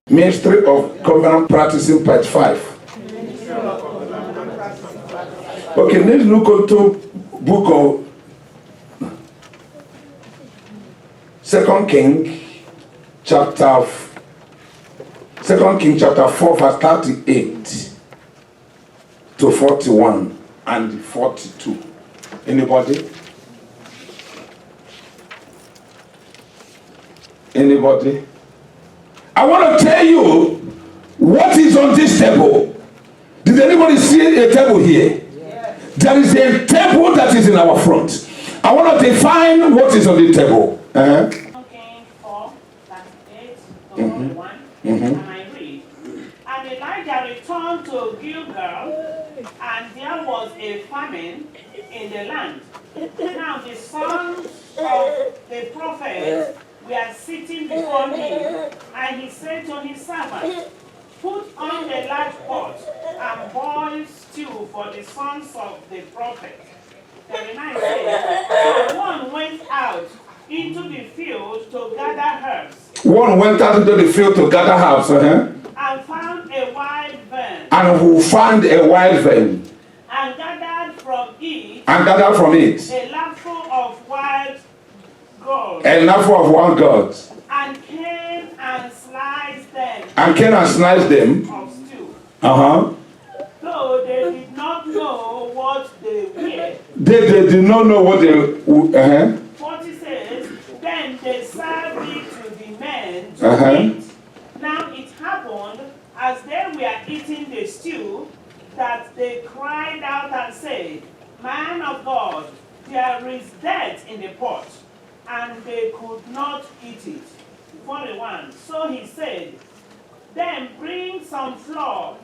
Ministry of Covenant Practicing, part 5. Okay, let's look into book of 2 King chapter 4 verse 38 to 41 and 42. Anybody? Anybody? I want to tell you what is on this table. Did anybody see a table here? Yes. There is a table that is in our front. I want to define what is on the table. Okay, 4, 38 to 41. And I read. And Elijah returned to Gilgal, and there was a famine in the land. Now the sons of the prophet were sitting before him, and he said to his servant, put on a large pot and boil stew for the sons of the prophet. 39 says, one went out into the field to gather herbs. One went out into the field to gather herbs, and found a wild vine. And who found a wild vine. And gathered from it. A lapful of wild gold. A lapful of wild gods. And came and sliced them. Of stew. Though they did not know what they were. They did not know what they 40 says, then they served it to the men to eat. Now it happened, as they were eating the stew, that they cried out and said, man of God, there is death in the pot. And they could not eat it. 41. So he said, then bring some flour.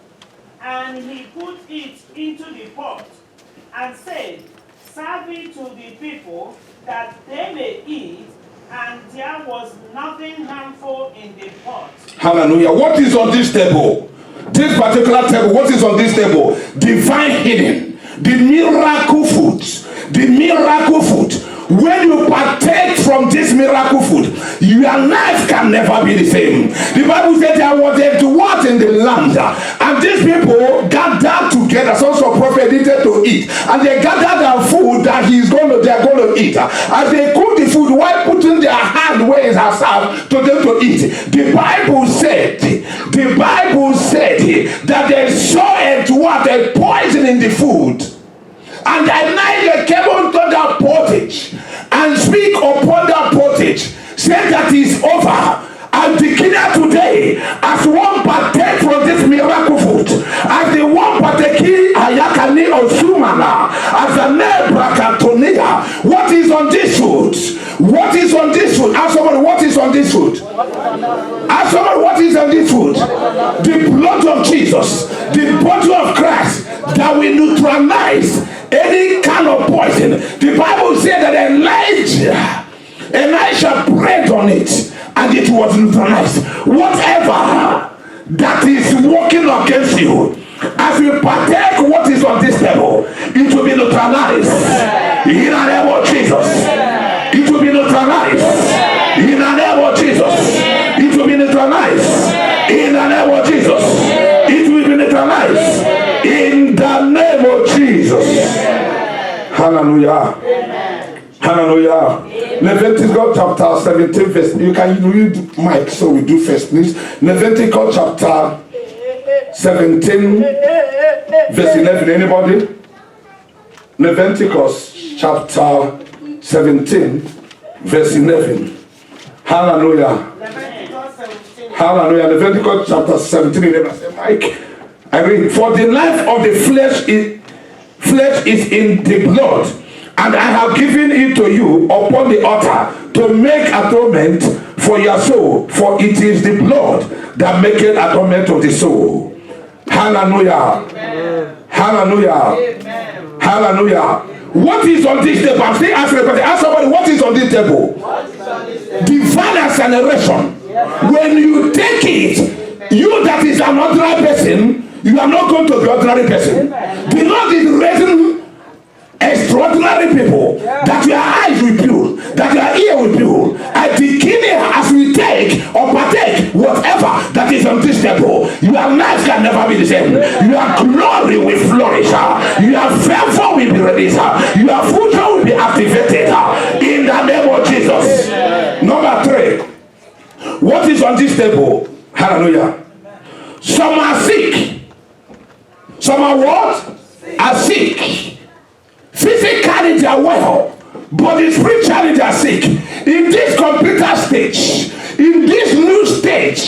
And he put it into the pot and said, serve it to the people that they may eat. And there was nothing harmful in the pot. Hallelujah. What is on this table? This particular table, what is on this table? Divine healing. The miracle food. The miracle food. When you partake from this miracle food, your life can never be the same. The Bible said there was a drought in the land, and these people gathered together. Sons of prophet needed to eat, and they gathered their food that they are going to eat. As they cook the food, while putting their hand where it has served to them to eat, the Bible said that they saw a drought, a poison in the food. And at night they came unto that pottage and speak upon that pottage, say that is over. And beginning today, as one partake from this miracle food, as the one partake ayakani osumana, as a nebrakatonia, what is on this food? What is on this food? Ask somebody, what is on this food? Ask somebody, what is on this food? The blood of Jesus, the body of Christ, that will neutralize any kind of poison. The Bible said that Elijah prayed on it, and it was neutralized. Whatever that is working against you, as you partake what is on this table, it will be neutralized. In the name of Jesus, it will be neutralized. In the name of Jesus, it will be neutralized. In the name of Jesus, it will be neutralized. In the name of Jesus. Hallelujah. Hallelujah. Leviticus chapter 17 verse. You can read Mike, so we do first, please. Leviticus chapter 17 verse 11. Anybody? Leviticus chapter 17 verse 11. Hallelujah. Hallelujah. Leviticus chapter 17 11. Mike, I read, for the life of the flesh is in the blood, and I have given it to you upon the altar to make atonement for your soul, for it is the blood that maketh atonement of the soul. Hallelujah. Amen. Hallelujah. Amen. Hallelujah. What is on this table? I'm still asking everybody. Ask somebody, what is on this table? Divine acceleration. Yeah. When you take it, you that is an ordinary person, you are not going to be ordinary person. The Lord is raising extraordinary people, that your eyes will build, that your ear will build. At the beginning, as we take or partake whatever that that is unteachable, your life can never be the same. Your glory will flourish. Your favor will be released. Your future will be activated in the name of Jesus. Number 3, what is unteachable? Hallelujah. Some are sick. Some are what? Are sick. Physically they are well, but spiritually they are sick. In this computer stage, in this new stage,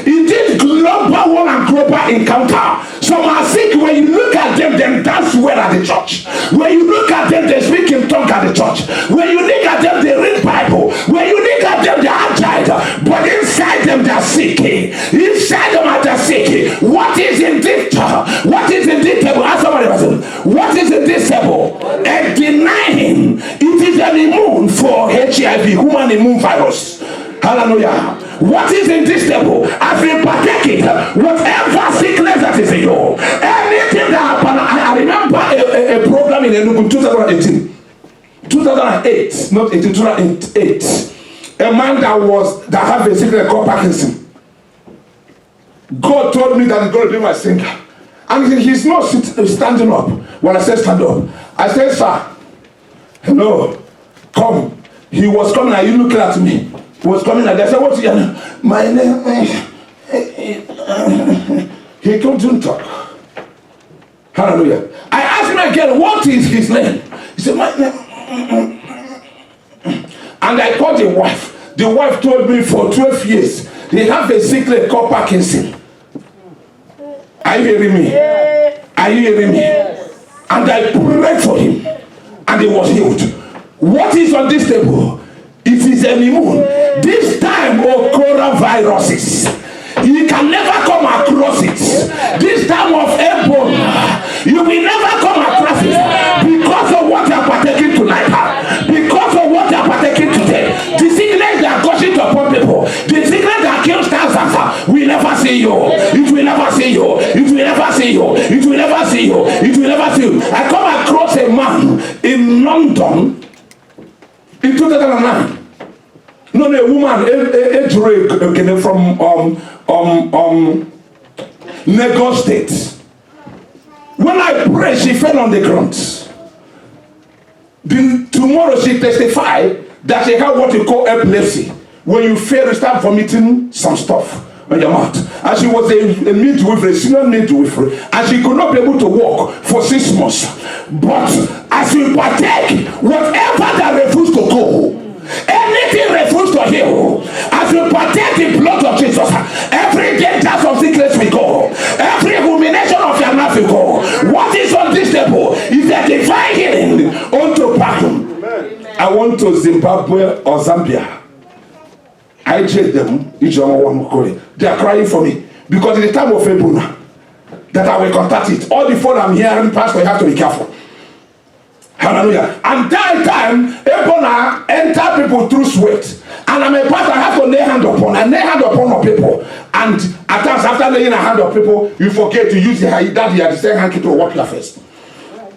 in this global one and global encounter, some are sick. When you look at them, they dance well at the church. When you look at them, they speak in tongues at the church. When you look at them, they read Bible. When you look at them, they are agile. But inside them, they are sick. Inside them, they are sick. What is in this? What is in this table? Ask somebody else. What is in this table? And denying it is an immune for HIV, human immune virus. Hallelujah. What is in this table? As we partake it, whatever sickness that is in you, anything that happened. I remember a program in Enugu 2008, not 18, 2008. A man that had a sickness called Parkinson. God told me that he's going to be my singer. And he's not standing up. When I said stand up, I said, sir, hello, come. He was coming, are you looking at me? He was coming like that. I said, what's your name? My name. He couldn't talk. Hallelujah. I asked him again, what is his name? He said, my name. And I called the wife. The wife told me for 12 years, they have a sickness called Parkinson. Are you hearing me? Are you hearing me? And I prayed for him, and he was healed. What is on this table? It is an immune. This time of coronaviruses, you can never come across it. This time of Ebola, you will never come across it because of what you are partaking tonight. Because of what you are partaking today. The sickness that gushing upon people, the sickness that kills cancer, will never see you. It will never see you. It will never see you. It will never see you. It will never see you. I come across a man in London in 2009. No, a woman, a from Lagos State. When I pray, she fell on the ground. Tomorrow she testified that she had what you call epilepsy. When you fail, you start vomiting some stuff on your mouth. And she was a midwifery, a senior midwifery, and she could not be able to walk for 6 months. But as we partake, whatever that refused to go, anything refused to heal, as we partake the blood of Jesus, every danger of sickness will go, every rumination of your life will go. What is on this table is a divine healing unto Pakum. I went to Zimbabwe or Zambia. I checked them, each one. They are crying for me because in the time of Ebola that I will contact it. All the phone I'm hearing, Pastor, you have to be careful. Hallelujah. And that time, Ebola enter people through sweat. And I'm a pastor, I have to lay hand upon. I lay hand upon people. And at times, after laying a hand on people, you forget to use the same hanky to wipe your face.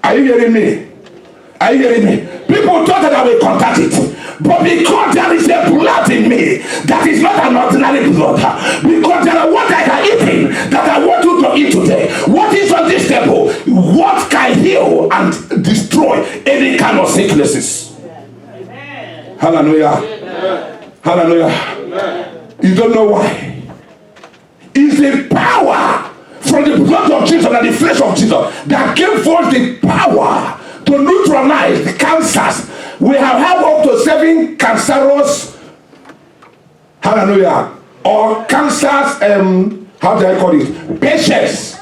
Are you hearing me? Are you hearing me? People thought that I will contact it. But because there is a blood in me that is not an ordinary blood, because there are what I have eaten that I want you to eat today. What is on this table? What can heal and destroy any kind of sicknesses? Amen. Hallelujah. Amen. Hallelujah. Amen. You don't know why. It's the power from the blood of Jesus and the flesh of Jesus that gave forth the power to neutralize the cancers. We have had up to 7 cancerous, hallelujah, or cancers, how do I call it, patients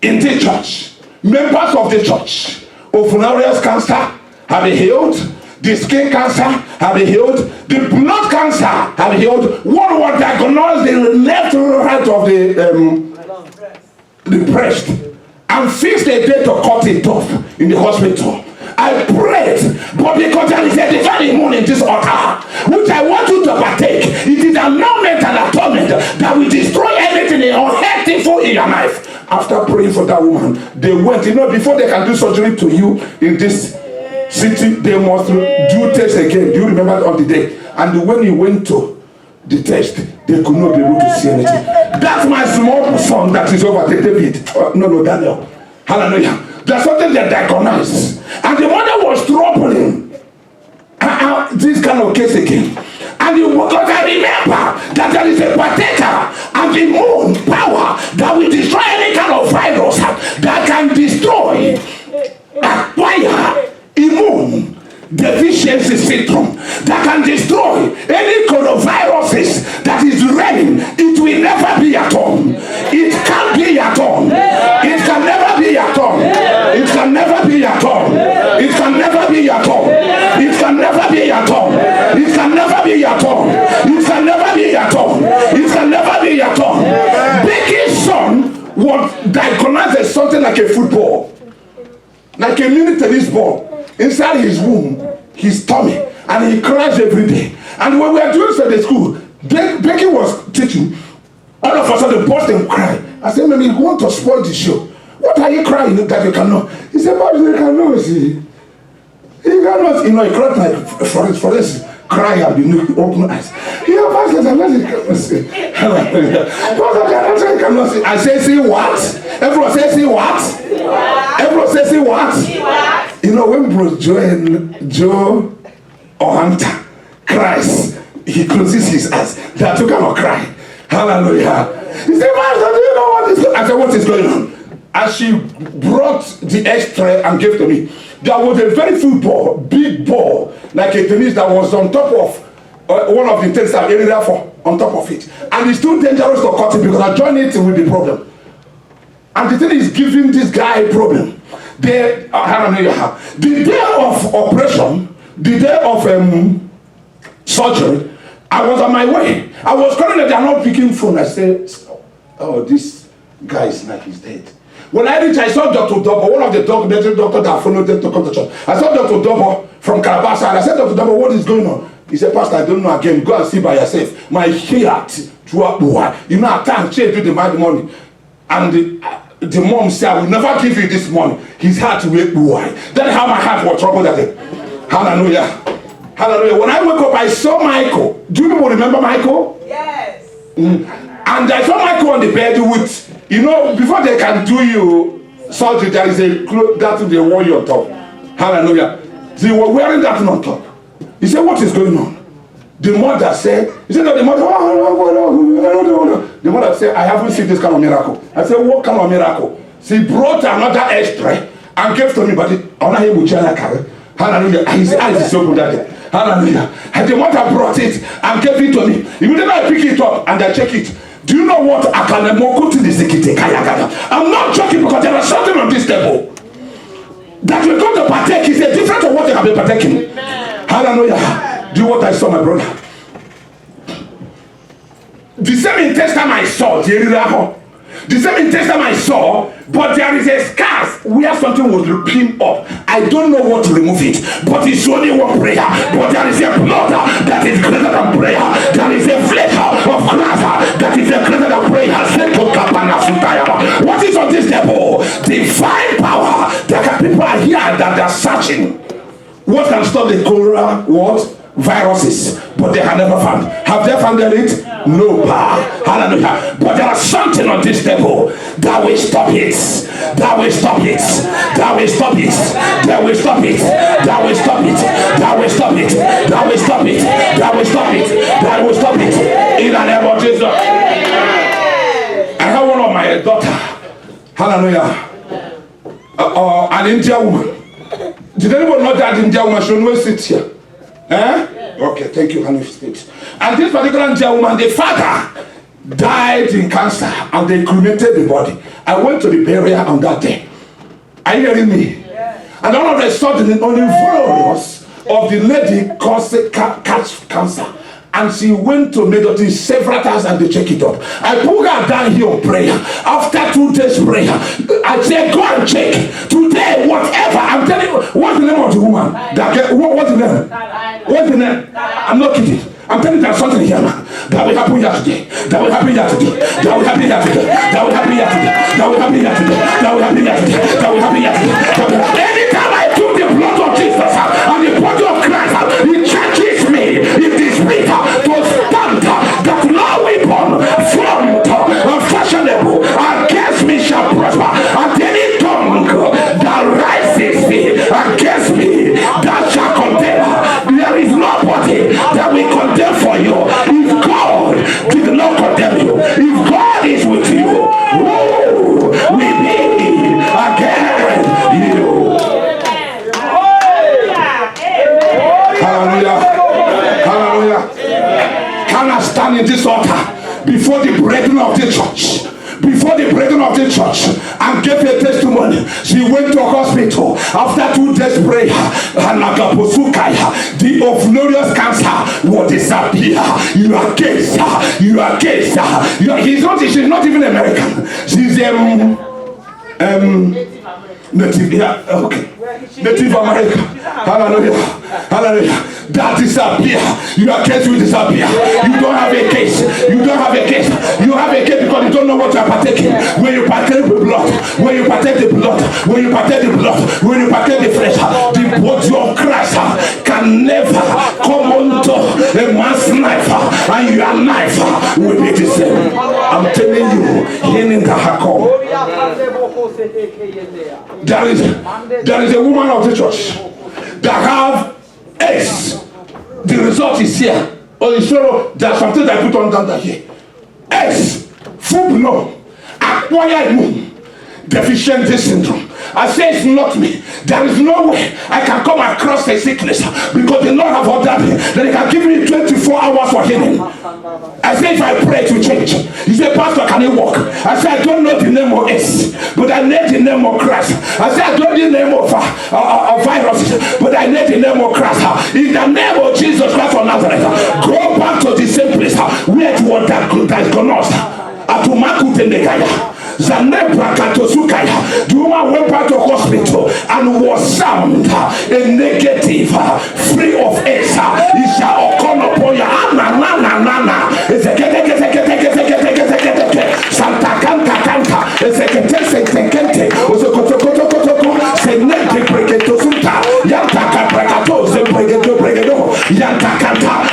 in the church, members of the church. Ovarian cancer have been healed, the skin cancer have been healed, the blood cancer have been healed. One was diagnosed the left right of the breast and fixed a day to cut it off in the hospital. I prayed, but because there is a divine immune in this altar, which I want you to partake, it is an annulment and atonement that will destroy anything unhealthful in your life. After praying for that woman, they went, before they can do surgery to you in this city, they must do tests again. Do you remember on the day? And when he went to the test, they could not be able to see anything. That's my small son that is over there, David. No, Daniel. Hallelujah. There's something they diagnosed. And the mother was troubling this kind of case again. And you got to remember that there is a partaker and immune power that will destroy any kind of virus that can destroy, acquire immune deficiency syndrome that can destroy any coronaviruses that is reigning. It will never be at home. It can't be at home. It can never be at home. It can never be at home. It can never be at home. It can never be at home. It can never be at home. It can never be at home. It can never be at home. Becky's son was diagnosed as something like a football, like a mini tennis ball inside his womb, his tummy, and he cries every day. And when we were doing Sunday school, Becky was teaching. All of a sudden, burst and cry. I said, "Maybe you want to spoil the show. What are you crying that you cannot?" He said, "But you cannot see. You cannot." You know, he cried like for this cry and be open eyes. Yeah, Pastor, I'm not see. Pastor, I cannot see. I say, "See what?" Everyone say, "See what?" Everyone say, "See what?" You know, when Bro Joe or Hunter cries, he closes his eyes. They are too kind of cry. Hallelujah. He said, "Pastor, do you know what is going on?" I said, "What is going on?" As she brought the X-ray and gave to me, there was a very full ball, big ball, like a tennis that was on top of one of the tennis that area for on top of it. And it's too dangerous to cut it because I join it with the problem. And the thing is giving this guy a problem. The day of operation, the day of surgery, I was on my way. I was calling that they are not picking phone. I said, "Oh, this guy is like he's dead." When I reached, I saw Dr. Dobo, one of the doctors that followed them to come to church. I saw Dr. Dobo from Calabar, and I said, "Dr. Dobo, what is going on?" He said, "Pastor, I don't know again. Go and see by yourself. My heart, you know, at times, she do the money. And the mom said, "I will never give you this money." His heart will be wide. That's how my heart was troubled that day. Hallelujah. Hallelujah. When I woke up, I saw Michael. Do you people remember Michael? Yes. And I saw Michael on the bed with, you know, before they can do you surgery, there is a cloth that they wear you on top. Hallelujah. They were wearing that on top. He said, "What is going on?" The mother said, he said, "No, the mother, the mother said, I haven't seen this kind of miracle." I said, "What kind of miracle?" She brought another X-ray and gave to me, but hallelujah. And his eyes is open that day. Hallelujah. And the mother brought it and gave it to me. Immediately I pick it up and I check it. Do you know what? I'm not joking because there is something on this table that we're going to partake is different from what they have been partaking. Hallelujah. Do what I saw, my brother. The same intestine I saw, the same intestine I saw, but there is a scar where something was ripping up. I don't know what to remove it, but it's only one prayer. But there is a blood that is greater than prayer. There is a flesh of Christ that is greater than prayer. What is on this table? Divine power. There are people here that are searching. What can stop the cholera? What? Viruses, but they have never found. Have they found it? No power. Hallelujah. But there is something on this table that will stop it. That will stop it. That will stop it. That will stop it. That will stop it. That will stop it. That will stop it. That will stop it. That will stop it. In the name of Jesus. I have one of my daughter. Hallelujah. An Indian woman. Did anyone know that Indian woman should not sit here? Okay, thank you, honey. And this particular Indian woman, the father died in cancer and they cremated the body. I went to the burial on that day. Are you hearing me? And all of a sudden, on the virus of the lady catch cancer. And she went to Medicine several times and they check it up. I put her down here on prayer. After 2 days prayer, I said, "Go and check. Today, whatever." I'm telling you, what's the name of the woman? What's the name? What's the name? I'm not kidding. I'm telling you there's something here, man. That will happen here today. That will happen here today. That will happen here today. That will happen here today. That will happen here today. That will happen here today. That will happen here today. Anytime I took the blood of Jesus and the body of Christ, it changes me. It is weaker to stand breakthrough of the church. Before the breakthrough of the church, and gave a testimony. She went to a hospital. After 2 days prayer, the ovularious cancer will disappear. You are case. You are case. She's not even American. She's Native, yeah, okay. Native America. Hallelujah. Hallelujah. That disappear. Your case will disappear. You don't have a case. You don't have a case. You have a case because you don't know what you are partaking. When you partake the blood, when you partake the blood, when you partake the blood, when you partake the flesh, the body of Christ can never come onto a man's knife, and your knife will be the same. I'm telling you, healing the Hakon. There is a woman of the church that have eggs. The result is here. Or there's something that I put on down here. Eggs, full blown, acquired immune deficiency syndrome. I say it's not me. There is no way I can come across a sickness because the Lord have ordered me that He can give me 24 hours for healing. I say if I pray to change. He said, Pastor, can you walk? I said, I don't know the name of S, but I know the name of Christ. I said, I don't know the name of viruses, but I know the name of Christ. In the name of Jesus Christ of Nazareth, go back to the same place where you were diagnosed. The woman went back to hospital and was sound, a negative, free of AIDS. It shall come upon you. Santa Canta Canta,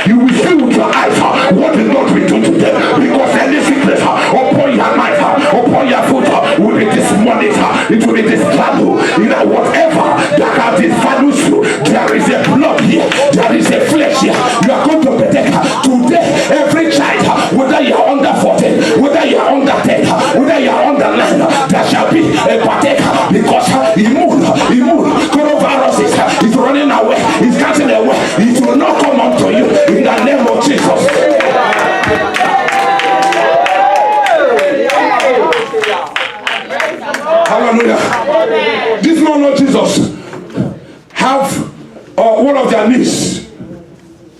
you will see with your eyes what the Lord will do today, because any sickness upon your life, upon your foot, will be dismonitored. It will be dismantled. Whatever that has dismantled you, there is a blood here, there is a flesh here. You are going to protect today. Every child, whether you are under 14, whether you are under 10, whether you are under 9, there shall be a partaker, because immune coronavirus is running away, is catching away. It will not come unto you in the name of Jesus. Hallelujah. This man, Lord Jesus, have one of their niece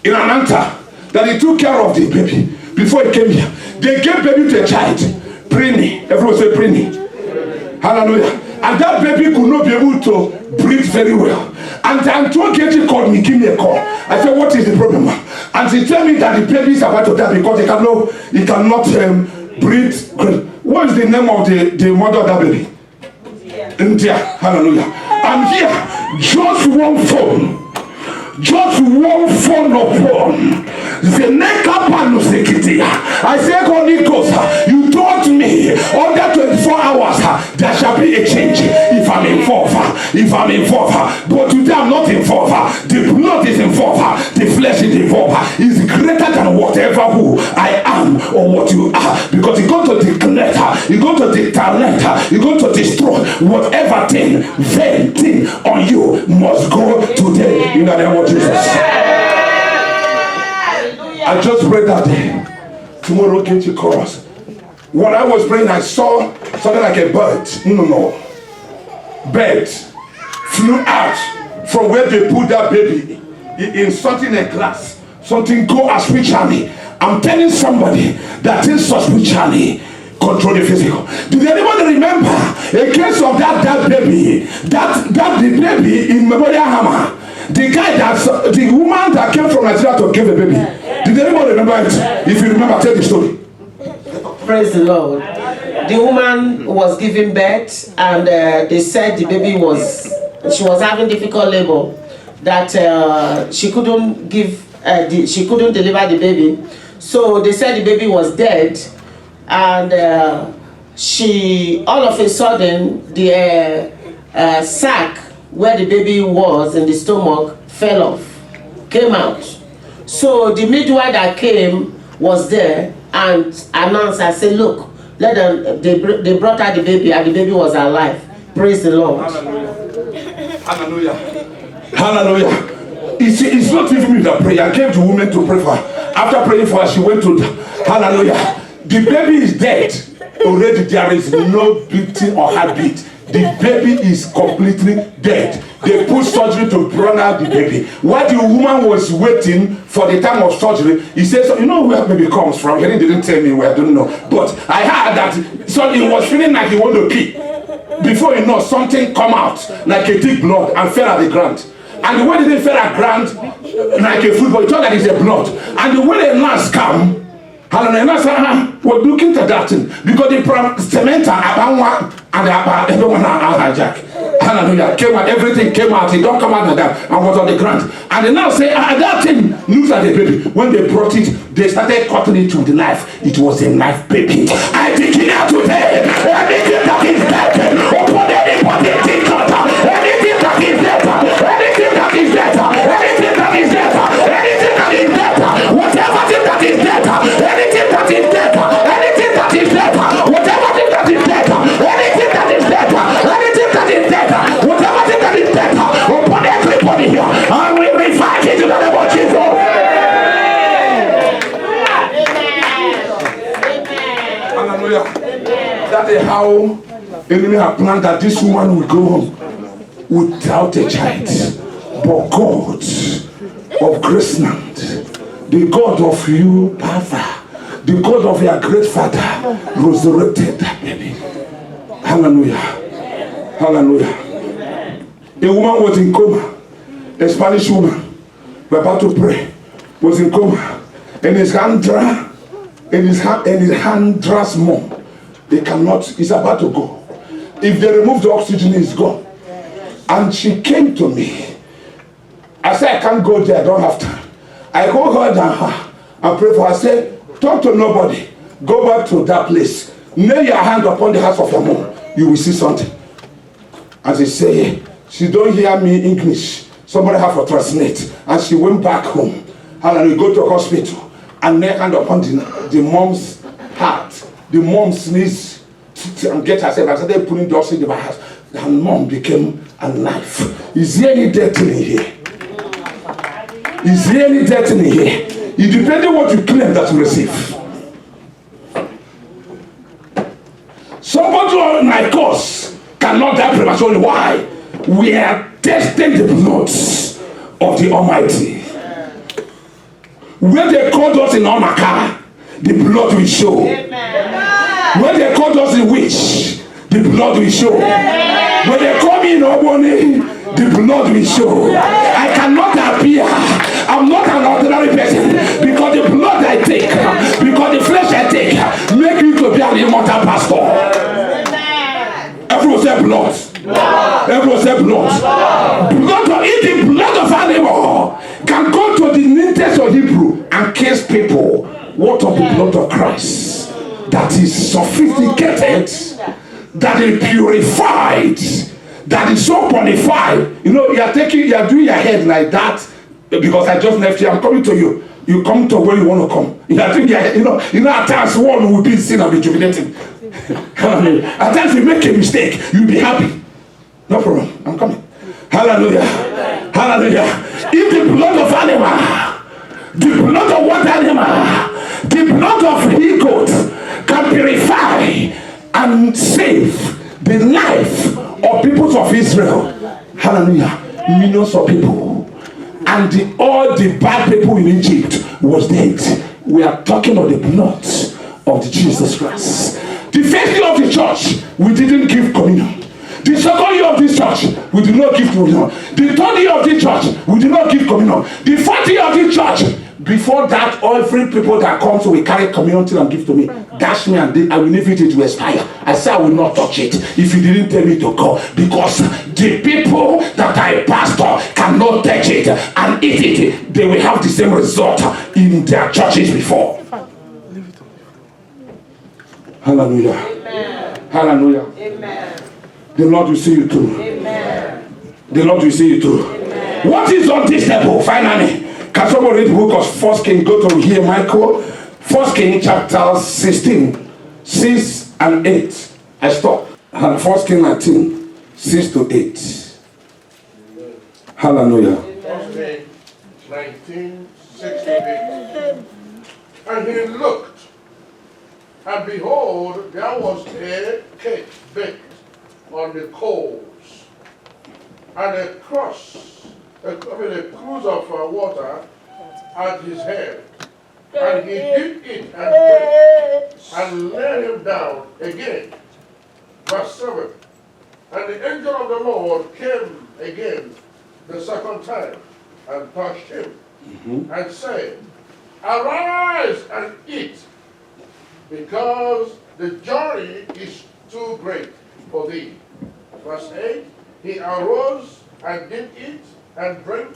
in Ananta that he took care of the baby before he came here. They gave baby to a child, Prini. Everyone say Prini. Hallelujah. And that baby could not be able to breathe very well. And Antoine Getty called me, give me a call. I said, what is the problem? And she told me that the baby is about to die because he cannot breathe. What is the name of the mother of that baby? India. Hallelujah. And here, just one phone upon the neck up and I say, Holy Ghost, you told me under 24 hours there shall be a change if I'm involved. But today I'm not involved. The blood is involved. The flesh is involved. It's greater than whatever who I am or what you are, because you're going to declare, you're going to determine, you're going to destroy whatever thing on you must go today in the name of Jesus. I just prayed that day. Tomorrow came to chorus. When I was praying, I saw something like a bird. No. Bird flew out from where they put that baby in something like glass. Something go as spiritually. I'm telling somebody that things so spiritually control the physical. Did anybody remember a case of that baby? That the baby in Memorial Hammer. The woman that came from Nigeria to give a baby. Did anybody remember it? If you remember, tell the story. Praise the Lord. The woman was giving birth, and they said the baby she was having difficult labor, that she couldn't deliver the baby. So they said the baby was dead, and all of a sudden the sac where the baby was in the stomach fell off, came out. So the midwife that came was there and announced, I said, look, let them, they brought out the baby and the baby was alive. Praise the Lord. Hallelujah. Hallelujah. Hallelujah. It's not even me that pray. I came to women to pray for her. After praying for her, she went to hallelujah. The baby is dead. Already there is no beating or heartbeat. The baby is completely dead. They put surgery to bring out the baby. While the woman was waiting for the time of surgery, he says, you know where baby comes from? He didn't tell me where, I don't know. But I heard that so he was feeling like he wanted to pee. Before you know, something come out like a thick blood and fell at the ground. And the way they fell at the ground like a football, he thought that it's a blood. And the way the nurse come, and the nurse was looking to that thing because the cement and everyone hijack. Hallelujah. Came out, everything came out. It don't come out like that and was on the ground. And they now say, that thing looks like a baby. When they brought it, they started cutting it with the knife. It was a knife baby. I declare today, anything that is dead, upon anybody, anything that is dead, anything that is dead, anything that is dead, anything that is dead, whatever thing that is dead, anything that is dead, anything that is dead, whatever thing that is dead, anything that is dead, anything that is dead, whatever thing that is dead, upon everybody here, and we revive it in the name of Jesus. Hallelujah. That is how enemy have planned that this woman will go home without a child. But God of Graceland, the God of you, Father, the God of your great Father, resurrected that baby. Hallelujah. Hallelujah. A woman was in coma. A Spanish woman, we're about to pray, was in coma. And his hand draws mom. They cannot, he's about to go. If they remove the oxygen, he's gone. And she came to me. I said, I can't go there, I don't have time. I go her down her and pray for her. I said, talk to nobody. Go back to that place. Lay your hand upon the house of your mom. You will see something. As she say, she don't hear me English. Somebody have to translate. And she went back home. And we go to hospital. And lay hand upon the mom's heart. The mom sneezed and get herself. I started putting the oxygen in my house. And mom became alive. Is there any death in here? Is there any death in here? It depends on what you claim that you receive. Somebody like us cannot die prematurely. Why? We are testing the blood of the Almighty. When they called us in Omaka, the blood will show. When they called us in witch, the blood will show. When they call me in Oboni, the blood will show. I cannot appear. I'm not an ordinary person because the blood I take, because the flesh I take, make me to be an immortal pastor. Everyone say blood. Everyone say blood. Blood of eat the blood of animal can go to the neatest of Hebrew and kiss people. What of the blood of Christ that is sophisticated, that is purified, that is so qualified. You know, you are doing your head like that because I just left you. I'm coming to you. You come to where you want to come. You are doing your head. You know, at times one will be seen and be jubilating. At times you make a mistake, you'll be happy. No problem. I'm coming. Hallelujah. Hallelujah. If the blood of animal, the blood of what animal, the blood of he-goat can purify and save the life of people of Israel. Hallelujah. Millions of people. And all the bad people in Egypt was dead. We are talking of the blood of the Jesus Christ. The first year of the church, we didn't give communion. The second year of this church, we did not give communion. The third year of this church, we did not give communion. The fourth year of this church, before that, all free people that come to we carry communion till and give to me. Dash me and I will leave it to expire. I say I will not touch it if you didn't tell me to go. Because the people that I pastor cannot touch it and eat it. They will have the same result in their churches before. Hallelujah. Amen. Hallelujah. Amen. The Lord will see you through. Amen. The Lord will see you through. Amen. What is on this level? Finally, can someone read the book of 1 King? Go to here, Michael. 1 King chapter 16, 6 and 8. I stop. And 1 King 19, 6 to 8. Hallelujah. 1 King 19, 6 to 8. And he looked, And behold, there was a cake baked on the coals, and a cruse of water at his head. And he did eat and drank, and laid him down again. Verse 7. And the angel of the Lord came again the second time, and touched him, and said, Arise and eat, because the journey is too great for thee. Verse 8, he arose and did eat and drink,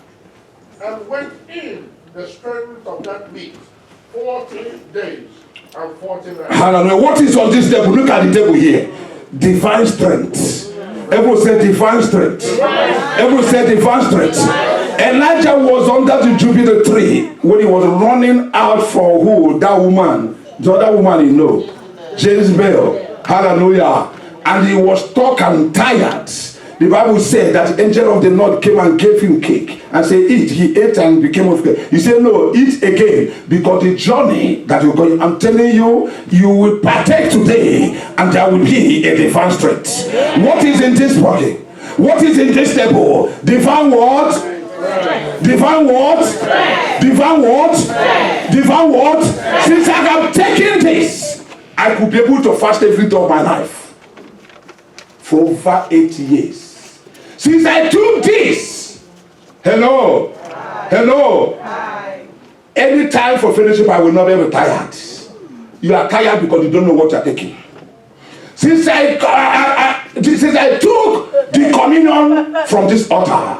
and went in the strength of that meat 40 days and 40 nights. Hallelujah. What is on this table? Look at the table here. Divine strength. Everyone said divine strength. Everyone said divine strength. Elijah was under the Jupiter tree when he was running out for who? That woman. The other woman you know. Jezebel. Hallelujah. And he was stuck and tired. The Bible said that the angel of the Lord came and gave him cake and said, eat. He ate and became of cake. He said, no, eat again, because the journey that you're going, I'm telling you, you will partake today, and there will be a divine strength. What is in this body? What is in this table? Divine what? Divine what? Divine what? Divine what? Since I have taken this, I could be able to fast every day of my life for over 8 years. Since I took this, hello, any time for fellowship, I will not be ever tired. You are tired because you don't know what you are taking. Since I took the communion from this altar,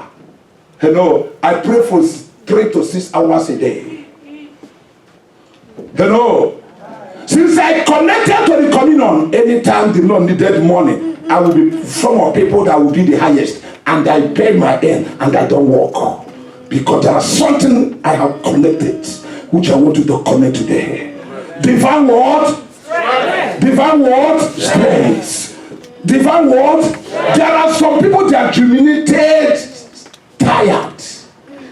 I pray for 3 to 6 hours a day. Since I connected to the communion, anytime the Lord needed money, I will be some of people that will be the highest, and I pay my end and I don't walk, because there is something I have connected which I want you to connect today. Divine what? Divine what? Strength. Divine what? There are some people that are germinated, tired.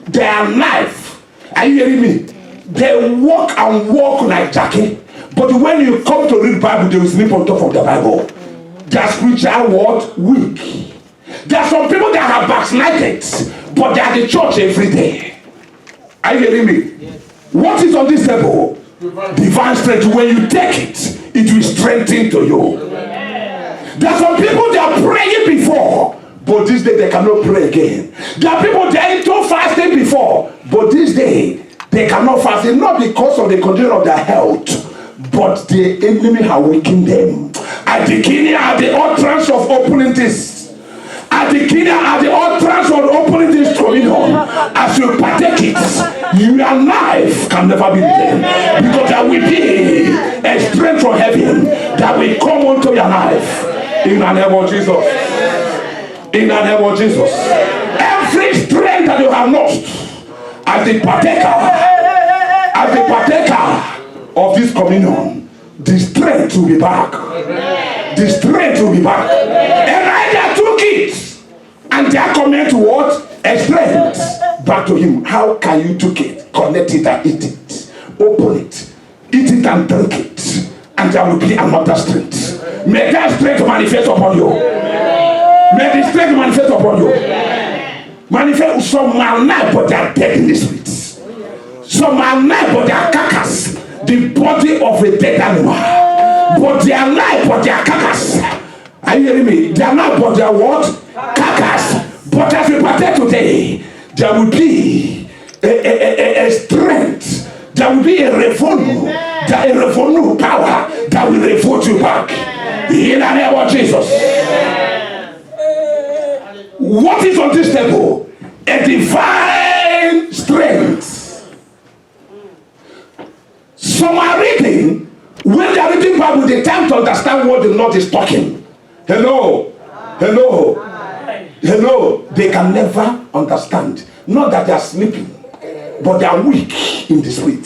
Their life, are you hearing me? They walk and walk like Jackie, but when you come to read the Bible, they will sleep on top of the Bible. Their spiritual what? Weak. There are some people that have backslided, but they are the church every day. Are you hearing me? Yes. What is on this table? Divine strength. When you take it, it will strengthen to you. Yes. There are some people that are praying before, but this day they cannot pray again. There are people that are into fasting before, but this day they cannot fast. It's not because of the condition of their health, but the enemy has weakened them. At the beginning, at the utterance of opening this, at the beginning, at the utterance of opening this communion, as you partake it, your life can never be the same, because there will be a strength from heaven that will come onto your life. In the name of Jesus. In the name of Jesus. Every strength that you have lost as the partaker of this communion, the strength will be back. The strength will be back. Elijah took it, and they are coming to what? A strength back to him. How can you take it? Connect it and eat it. Open it. Eat it and drink it. And there will be another strength. May that strength manifest upon you. May the strength manifest upon you. Manifest. Some are alive, but they are dead in the spirit. Some are alive, but they are carcass. The body of a dead animal. But they are alive, but they are carcass. Are you hearing me? They are alive, but they are what? Carcass. But as we partake today, there will be a strength. There will be a revenue power that will revolt you back. In the name of Jesus. What is on this table? A divine strength. Some are reading. When they are reading Bible, they time to understand what the Lord is talking. Hello. They can never understand. Not that they are sleeping, but they are weak in the spirit.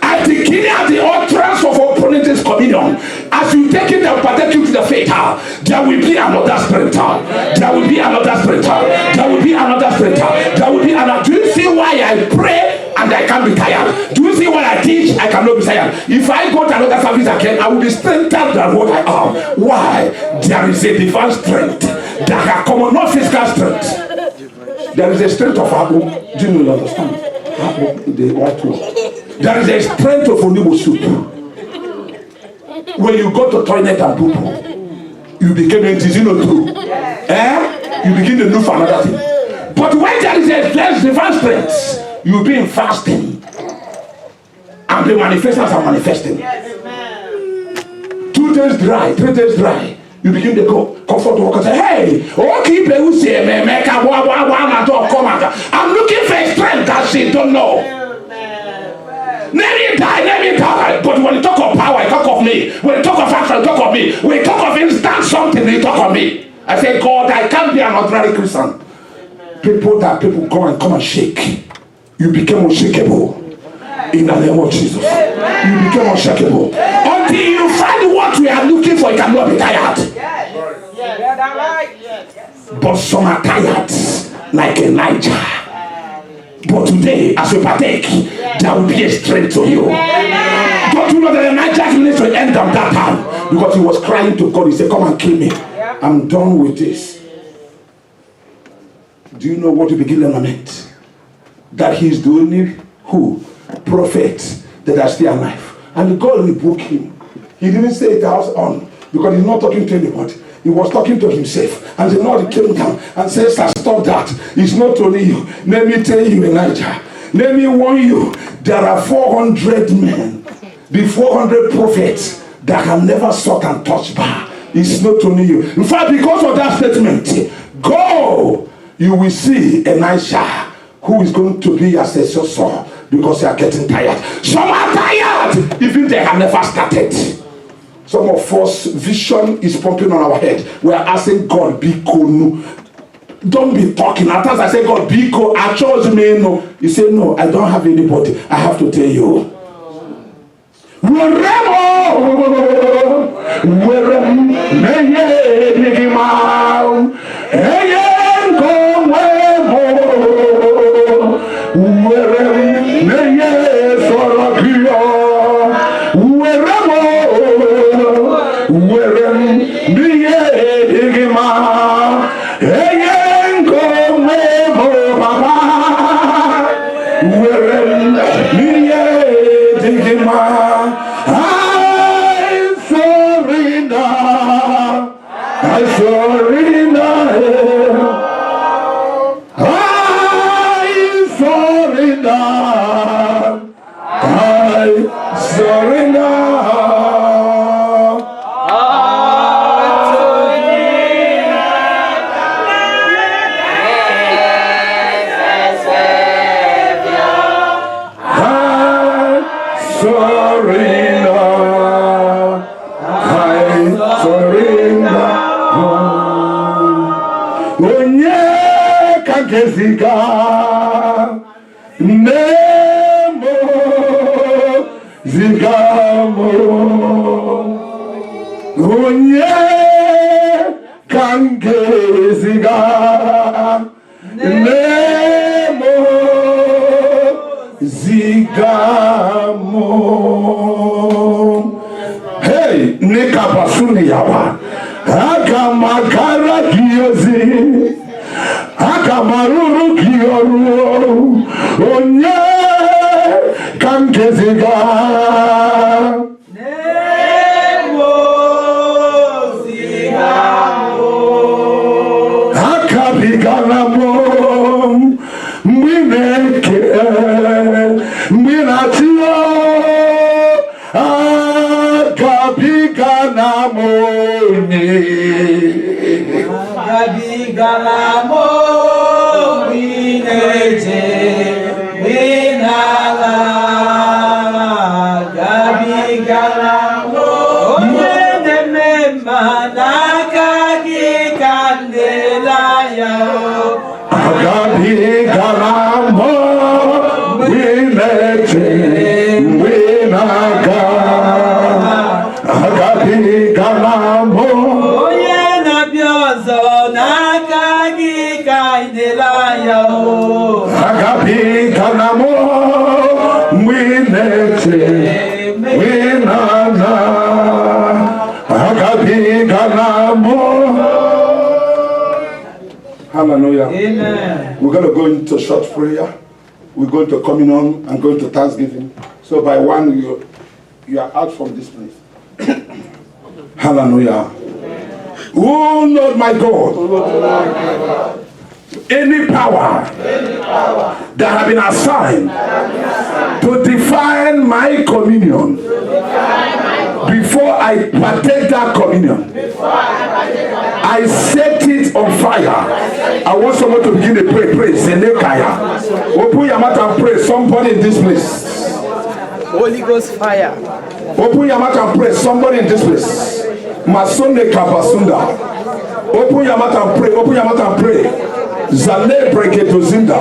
At the beginning of the utterance of opening this communion, as you take it and partake it to the faith, there will be another strength. There will be another strength. There will be another strength. There will be another. Do you see why I pray and I can't be tired? Do you see why I teach? I can cannot be silent. If I go to another service again, I will be strengthened than what I am. Why? There is a divine strength that can come on, not physical strength. There is a strength of apple. Do you understand? Apple, the white one. There is a strength of onibo soup. When you go to toilet and poop, you became empty. You know true. You begin to look for another thing. But when there is a divine strength, you be in fasting. And the manifestations are manifesting. 2 days dry, 3 days dry. You begin to go comfort to work and say, hey, okay, people say, I'm looking for a strength that she don't know. Let me die. But when you talk of power, you talk of me. When you talk of action, you talk of me. When you talk of instant something, you talk of me. I say, God, I can't be an ordinary Christian. People come and shake. You became unshakable. In the name of Jesus. You became unshakable. Until you find what we are looking for, you cannot be tired. But some are tired, like Elijah. But today, as you partake, there will be a strength to you. Don't you know that Elijah needs to end up that time? Because he was crying to God. He said, come and kill me. I'm done with this. Do you know what you begin to lament? That he's the only prophet that are still alive. And God rebuked him. He didn't say it out on because he's not talking to anybody. He was talking to himself. And the Lord came down and says, stop that. It's not only you. Let me tell you, Elijah. Let me warn you. There are 400 men, the 400 prophets that have never sought and touched bar. It's not only you. In fact, because of that statement, go, you will see Elisha, who is going to be your successor, because they are getting tired. Some are tired, even they have never started. Some of us, vision is pumping on our head. We are asking God, be cool. Don't be talking. At times I say, God, be cool. I chose me. No. You say, no, I don't have anybody. I have to tell you. Hey, Nika Basuni Yawa. Akamakara Kiyozi. Akamaruru Kiyoru. Onye Kankeziga. Nemo Zigamo. Akabiganamo. Mwineke. Mwinatio. Akabiganamo. Akabiganamo. Wineje. Winala. Akabiganamo. Winemema. Nakagikandelaya. Akabiganamo. Wineje. Winaga. Akabiganamo. Agapi kanamo mwinete Hallelujah. Amen. We're going to go into short prayer. We're going to communion and go into Thanksgiving. So by 1, you are out from this place. Hallelujah. Oh Lord my God. Any power that have been assigned to define my communion before I partake that communion, I set it on fire. I want someone to begin to pray. Pray. Senekaya. Open your mouth and pray. Somebody in this place. Holy Ghost fire. Open your mouth and pray. Somebody in this place. Masone Kabasunda. Open your mouth and pray. Open your mouth and pray. Zale Breketuzinda.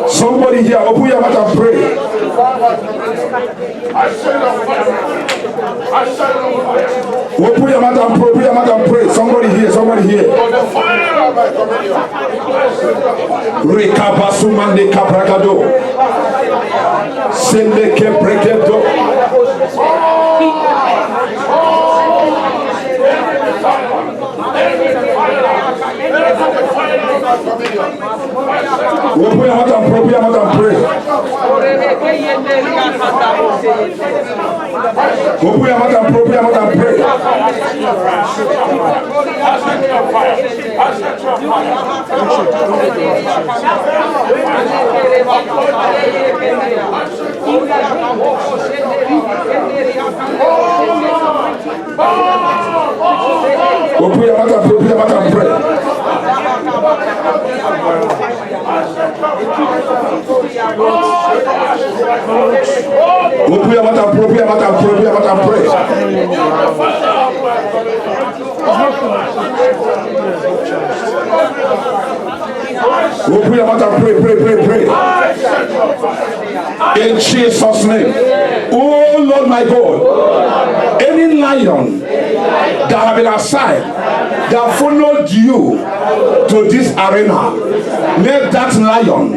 Somebody here. Open your mouth and pray. I set on fire. I set on fire. Open your mouth and pray. Open your mouth and pray. Somebody here. Somebody here. For the fire of my communion. I set on fire. Rekabasumande Kabragado. Sende Kebrekedo. Open your mouth and pray. Open your mouth and pray. Open your mouth and pray. Open your mouth and pray. Open your mouth and pray. Open your mouth and pray. Open your mouth and pray. Open your mouth and pray. Open your mouth and pray. Open your mouth and pray. Pray. Pray. Pray. In Jesus' name. Oh Lord my God. Any lion that have been assigned that followed you to this arena, let that lion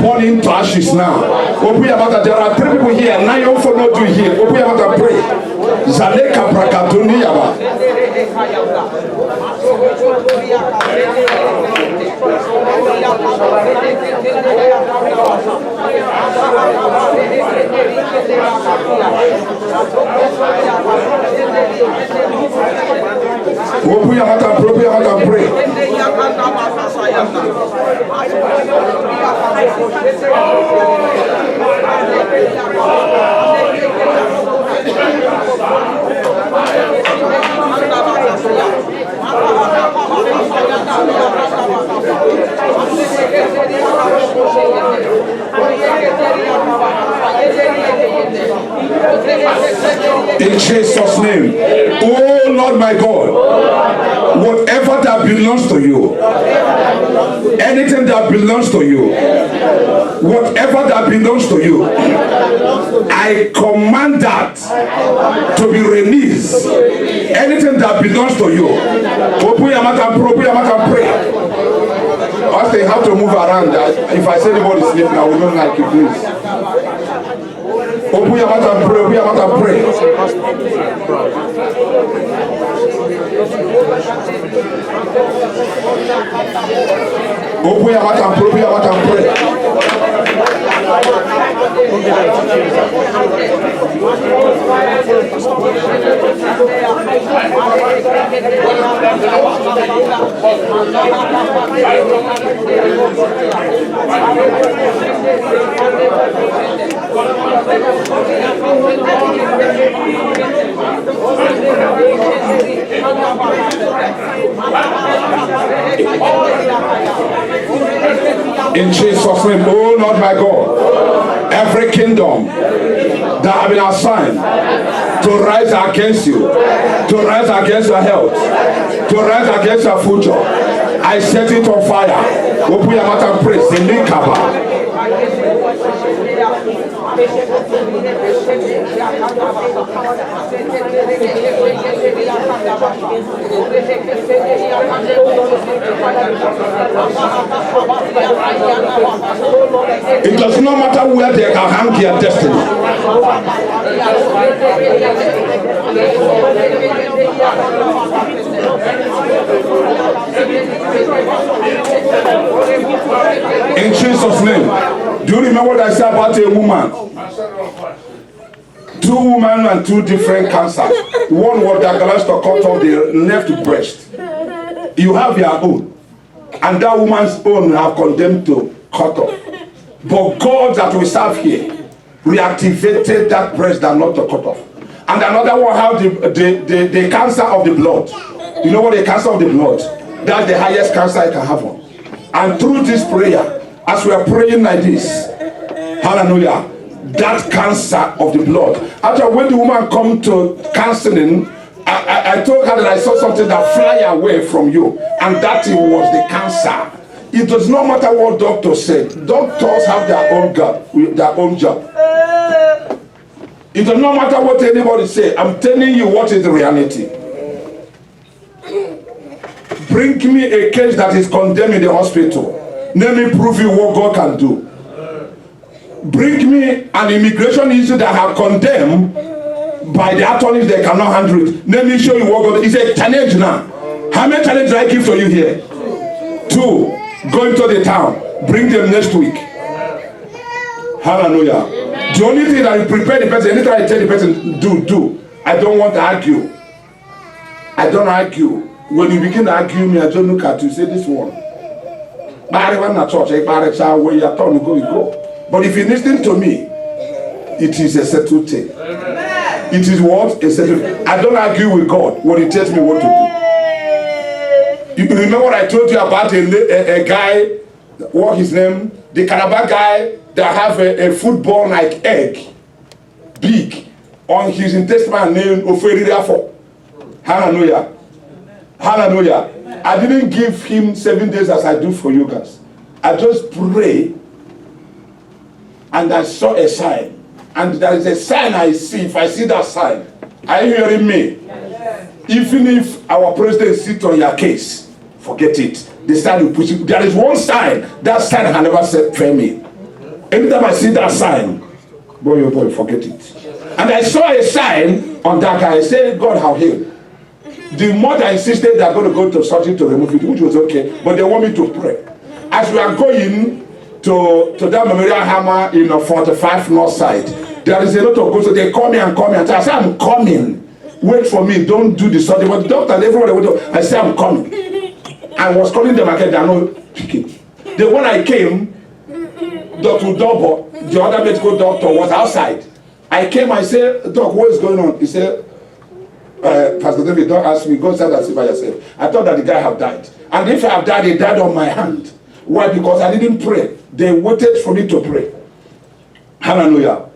burn into ashes now. Open your mouth. There are 3 people here. Lion followed you here. Open your mouth and pray. Zaleka Brakatuni Yaba. Open your mouth and pray. Open your mouth and pray. In Jesus' name. Oh Lord my God, whatever that belongs to you, anything that belongs to you, whatever that belongs to you, I command that to be released. Anything that belongs to you, open your mouth and pray. Open your mouth and pray. As they have to move around, if I say anybody sleeping, I will not like it, please. Open your mouth and pray. Open your mouth and pray. Open your mouth and pray. Open your mouth and pray. In Jesus' name, oh Lord my God, every kingdom that have been assigned to rise against you, to rise against your health, to rise against your future, I set it on fire. Open your mouth and pray. Zenikaba. It does not matter where they can hang their destiny. In Jesus' name. Do you remember what I said about a woman? Two women and two different cancers. One was diagnosed to cut off the left breast. You have your own. And that woman's own have condemned to cut off. But God that we serve here reactivated that breast that not to cut off. And another one have the cancer of the blood. You know what the cancer of the blood? That's the highest cancer you can have on. And through this prayer, as we are praying like this, hallelujah, that cancer of the blood. After when the woman come to counseling, I told her that I saw something that fly away from you, and that it was the cancer. It does not matter what doctors say. Doctors have their own job. It does not matter what anybody say. I'm telling you what is the reality. Bring me a case that is condemned in the hospital. Let me prove you what God can do. Bring me an immigration issue that have condemned by the attorneys, they cannot handle it. Let me show you what God. It's a challenge now. How many challenges I give to you here? 2. Go into the town. Bring them next week. Hallelujah. The only thing that you prepare the person, anytime I tell the person, do. I don't want to argue. I don't argue. When you begin to argue me, I just look at you, say this one. But if you listen to me, it is a settled thing. It is what? A settled thing. I don't argue with God when He tells me what to do. You remember what I told you about a guy, what his name? The Calabar guy that have a football like egg, big, on his intestine named Ofeririafo. Hallelujah. Hallelujah. I didn't give him 7 days as I do for you guys. I just pray and I saw a sign. And there is a sign I see. If I see that sign, are you hearing me? Yes. Even if our president sits on your case, forget it. The sign will push it. There is one sign. That sign has never said fail me. Anytime I see that sign, boy, oh boy, forget it. And I saw a sign on that guy. I said, God, how healed. The mother insisted they're going to go to surgery to remove it, which was okay, but they want me to pray. As we are going to that Memorial Hammer in 45 North Side, there is a lot of good, so they call me and I say, I'm coming. Wait for me, don't do the surgery. But the doctor and everybody, I say, I'm coming. I was calling them again, they are not picking. Then when I came, Dr. Dobo, the other medical doctor, was outside. I came, I said, Doc, what is going on? He said, Pastor David, don't ask me, go inside and see by yourself. I thought that the guy have died. And if I have died, he died on my hand. Why? Because I didn't pray. They waited for me to pray. Hallelujah.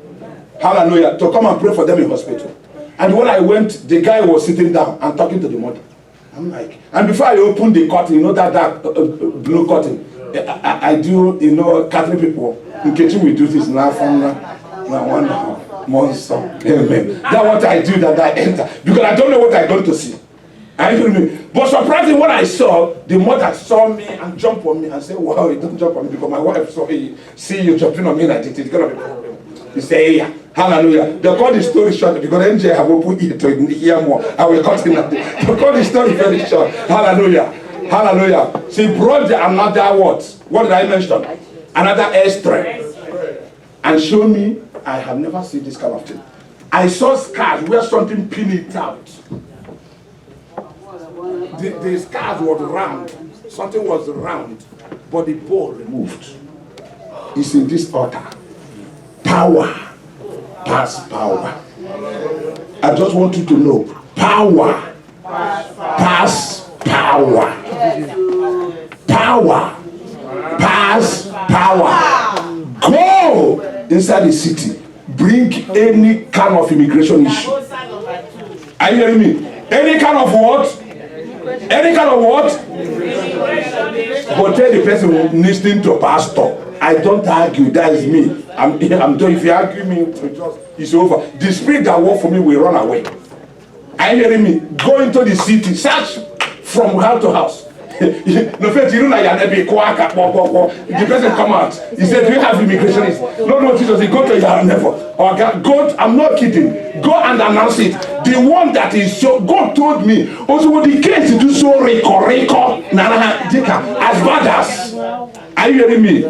Hallelujah. To come and pray for them in hospital. And when I went, the guy was sitting down and talking to the mother. I'm like, and before I opened the curtain, you know that dark blue curtain, I do, you know, Catholic people, in kitchen we do this now from now. Monster. Amen. That's what I do, that I enter. Because I don't know what I'm going to see. But surprisingly, when I saw, the mother saw me and jumped on me and said, wow, it doesn't jump on me because my wife saw you, see you jumping on me like it. It's going to be a problem. You say, yeah, hallelujah. They call the story short because NJ have opened it to hear more. I will continue. They call the story very short. Hallelujah. Hallelujah. She brought another what? What did I mention? Another extra. And show me. I have never seen this kind of thing. I saw scars where something pinned it out. The scars was round. Something was round, but the ball removed. It's in this altar. Power past power. I just want you to know. Power past power. Power past power. Go inside the city, bring any kind of immigration issue. Are you hearing me? Any kind of what? Any kind of what? But tell the person listening to pastor, I don't argue, that is me. I'm done. If you argue me, it's over. The spirit that work for me will run away. Are you hearing me? Go into the city, search from house to house. No faith, you know like you're never quack. The person come out. He said, "Do you have immigration?" No, Jesus. He go to your never. Or go. I'm not kidding. Go and announce it. The one that is so. God told me. Also, with the case to do so record. As bad as. Are you hearing me?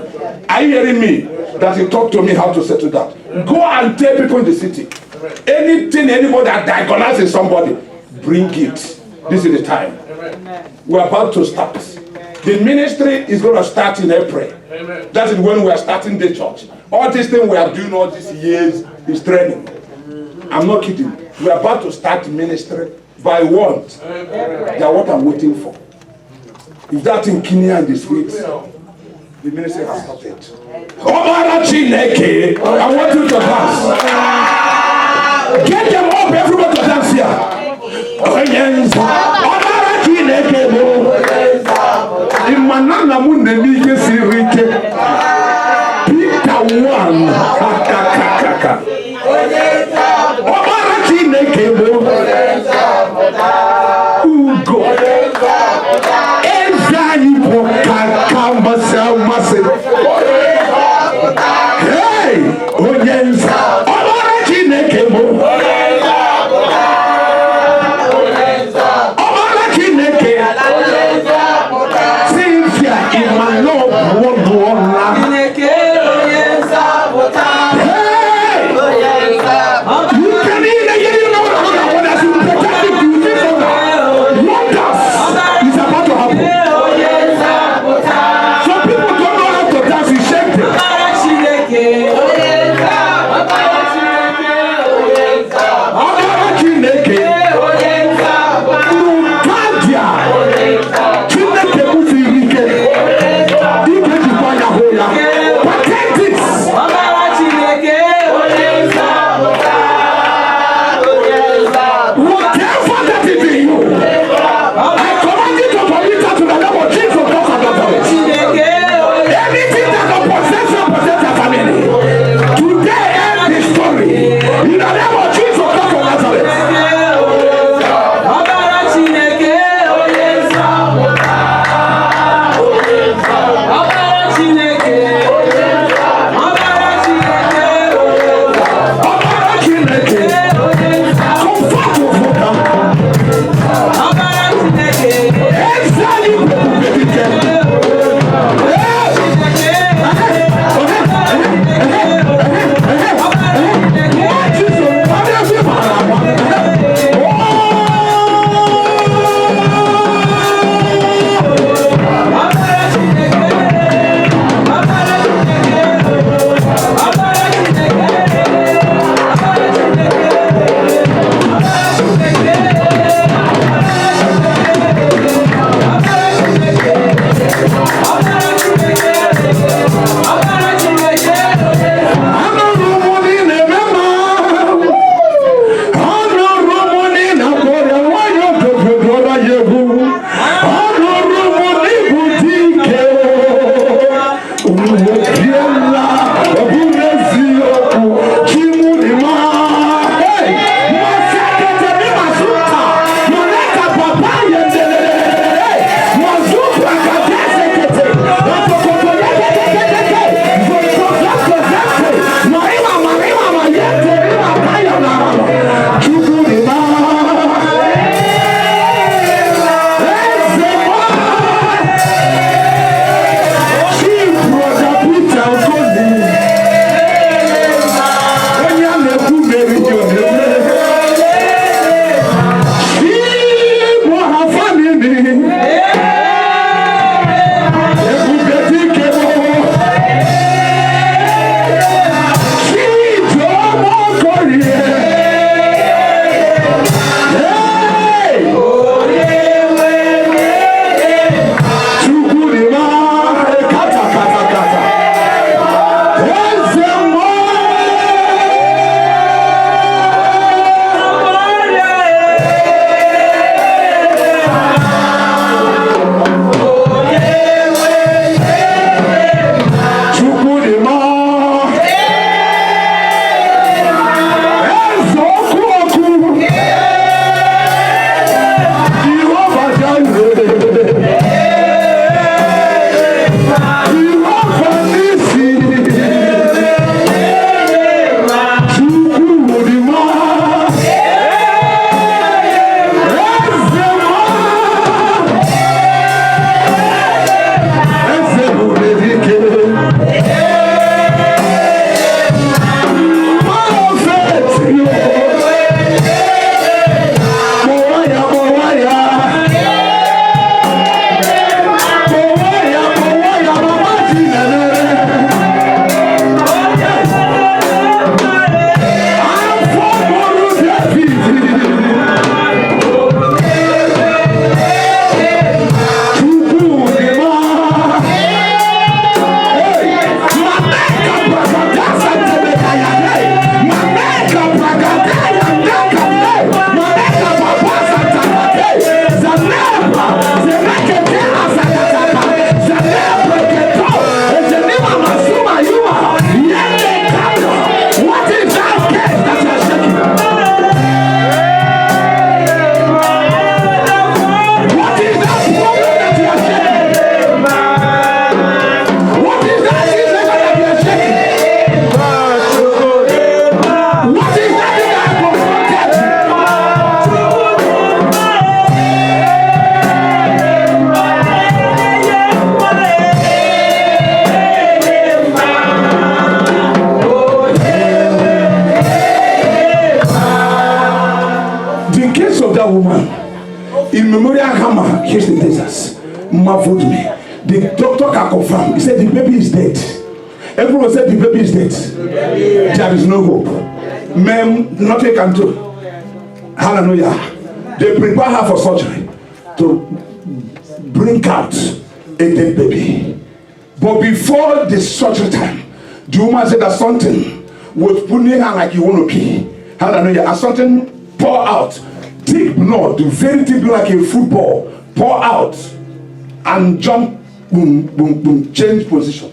Are you hearing me? That he talked to me how to settle that. Go and tell people in the city. Anything, anybody that diagonizes somebody, bring it. This is the time. We're about to start. The ministry is going to start in April. That is when we are starting the church. All these things we are doing all these years is training. I'm not kidding. We are about to start ministry by what? They are what I'm waiting for. If that in Kenya and the streets, the ministry has started. I want you to dance. Get them up, everybody to dance here. Imanana munenike sirike. Peter 1. Obara chineke bo. Ugo. Ezani po kakamba mase. Hey, onyenza. Obara chineke bo. Memorial Hammer, Houston, Texas, marveled me. The doctor can confirm. He said the baby is dead. Everyone said the baby is dead. There is no hope. Ma'am, nothing you can do. Hallelujah. They prepare her for surgery to bring out a dead baby. But before the surgery time, the woman said that something was putting her like you want to pee. Hallelujah. And something pour out. Thick blood, very thick blood like a football. Pour out and jump, boom, boom, boom, change position.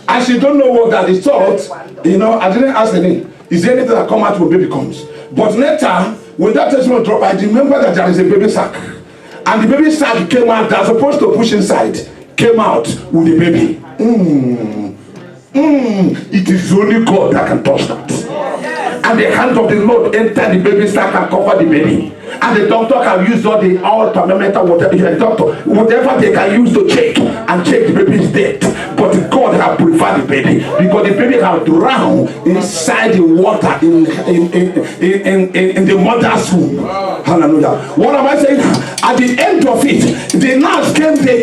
And she don't know what that is thought. You know, I didn't ask the name. Is there anything that come out when baby comes? But later, when that testimony dropped, I remember that there is a baby sack. And the baby sack came out, that's supposed to push inside, came out with the baby. It is only God that can touch that. And the hand of the Lord entered the baby sack and covered the baby. And the doctor can use all the thermometer, whatever they can use to check and check the baby's death. But God has purified the baby because the baby has drowned inside the water in the mother's womb. Hallelujah. What am I saying? At the end of it, the nurse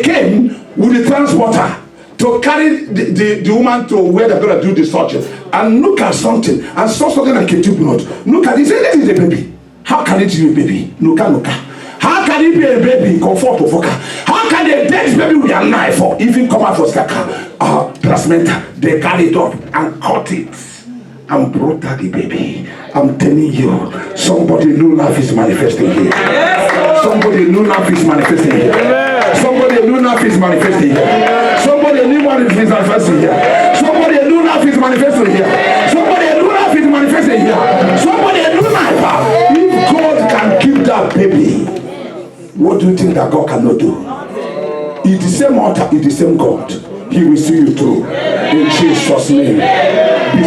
came with the transporter to carry the woman to where they're going to do the surgery and look at something and saw something like a tube blood. Look at it, say this is a baby. How can it be a baby? Look. How can it be a baby? Comfort of how can a dead baby with a knife or even come out for placenta? They carry it up and cut it and brought out the baby. I'm telling you, somebody new life is manifesting here. Somebody new life is manifesting here. Somebody new life is manifesting here. Somebody new life is manifesting here. Somebody new life is manifesting here. Somebody new life is manifesting here. Somebody new life. If God can keep that baby, what do you think that God cannot do? It's the same altar, it's the same God. He will see you through. In Jesus' name.